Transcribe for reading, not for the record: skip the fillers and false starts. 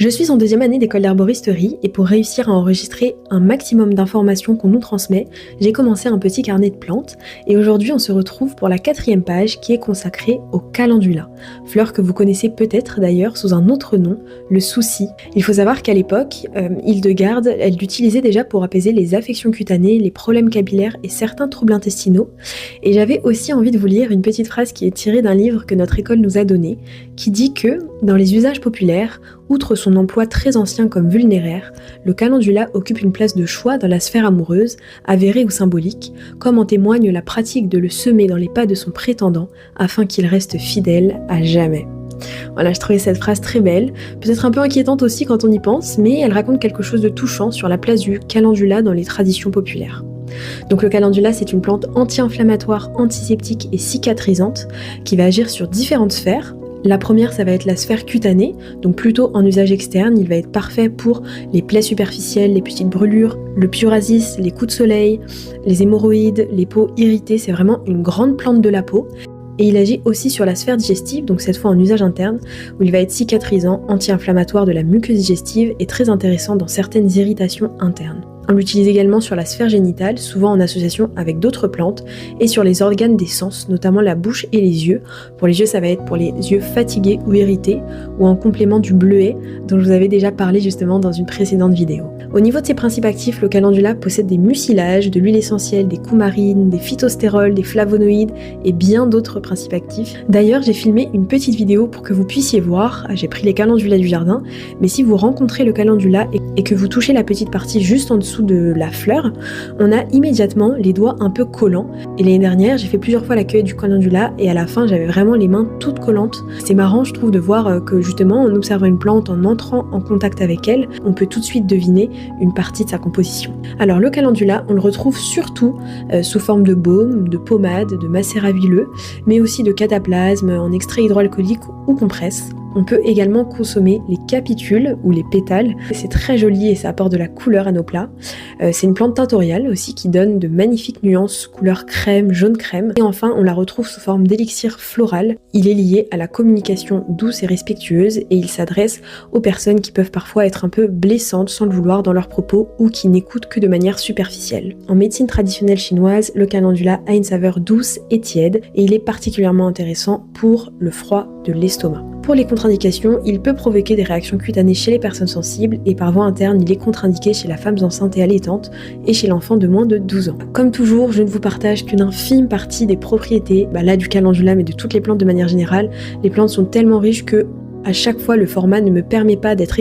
Je suis en deuxième année d'école d'herboristerie et pour réussir à enregistrer un maximum d'informations qu'on nous transmet, j'ai commencé un petit carnet de plantes et aujourd'hui on se retrouve pour la 4e page qui est consacrée au calendula, fleur que vous connaissez peut-être d'ailleurs sous un autre nom, le souci. Il faut savoir qu'à l'époque, Hildegarde, elle l'utilisait déjà pour apaiser les affections cutanées, les problèmes capillaires et certains troubles intestinaux. Et j'avais aussi envie de vous lire une petite phrase qui est tirée d'un livre que notre école nous a donné, qui dit que, dans les usages populaires, outre son emploi très ancien comme vulnéraire, le calendula occupe une place de choix dans la sphère amoureuse, avérée ou symbolique, comme en témoigne la pratique de le semer dans les pas de son prétendant afin qu'il reste fidèle à jamais. Voilà, je trouvais cette phrase très belle, peut-être un peu inquiétante aussi quand on y pense, mais elle raconte quelque chose de touchant sur la place du calendula dans les traditions populaires. Donc le calendula, c'est une plante anti-inflammatoire, antiseptique et cicatrisante qui va agir sur différentes sphères. La première, ça va être la sphère cutanée, donc plutôt en usage externe, il va être parfait pour les plaies superficielles, les petites brûlures, le psoriasis, les coups de soleil, les hémorroïdes, les peaux irritées, c'est vraiment une grande plante de la peau. Et il agit aussi sur la sphère digestive, donc cette fois en usage interne, où il va être cicatrisant, anti-inflammatoire de la muqueuse digestive et très intéressant dans certaines irritations internes. On l'utilise également sur la sphère génitale, souvent en association avec d'autres plantes, et sur les organes des sens, notamment la bouche et les yeux. Pour les yeux, ça va être pour les yeux fatigués ou irrités, ou en complément du bleuet, dont je vous avais déjà parlé justement dans une précédente vidéo. Au niveau de ses principes actifs, le calendula possède des mucilages, de l'huile essentielle, des coumarines, des phytostérols, des flavonoïdes et bien d'autres principes actifs. D'ailleurs, j'ai filmé une petite vidéo pour que vous puissiez voir, j'ai pris les calendulas du jardin, mais si vous rencontrez le calendula et que vous touchez la petite partie juste en dessous de la fleur, on a immédiatement les doigts un peu collants. Et l'année dernière, j'ai fait plusieurs fois la cueillette du calendula et à la fin, j'avais vraiment les mains toutes collantes. C'est marrant, je trouve, de voir que justement, en observant une plante, en entrant en contact avec elle, on peut tout de suite deviner une partie de sa composition. Alors le calendula, on le retrouve surtout sous forme de baume, de pommade, de macérat huileux, mais aussi de cataplasme, en extrait hydroalcoolique ou compresse. On peut également consommer les capitules ou les pétales. C'est très joli et ça apporte de la couleur à nos plats. C'est une plante tintoriale aussi qui donne de magnifiques nuances couleur crème, jaune crème. Et enfin, on la retrouve sous forme d'élixir floral. Il est lié à la communication douce et respectueuse et il s'adresse aux personnes qui peuvent parfois être un peu blessantes sans le vouloir dans leurs propos ou qui n'écoutent que de manière superficielle. En médecine traditionnelle chinoise, le calendula a une saveur douce et tiède et il est particulièrement intéressant pour le froid de l'estomac. Pour les contre-indications, il peut provoquer des réactions cutanées chez les personnes sensibles et par voie interne, il est contre-indiqué chez la femme enceinte et allaitantes et chez l'enfant de moins de 12 ans. Comme toujours, je ne vous partage qu'une infime partie des propriétés, là du calendula mais de toutes les plantes de manière générale. Les plantes sont tellement riches que à chaque fois le format ne me permet pas d'être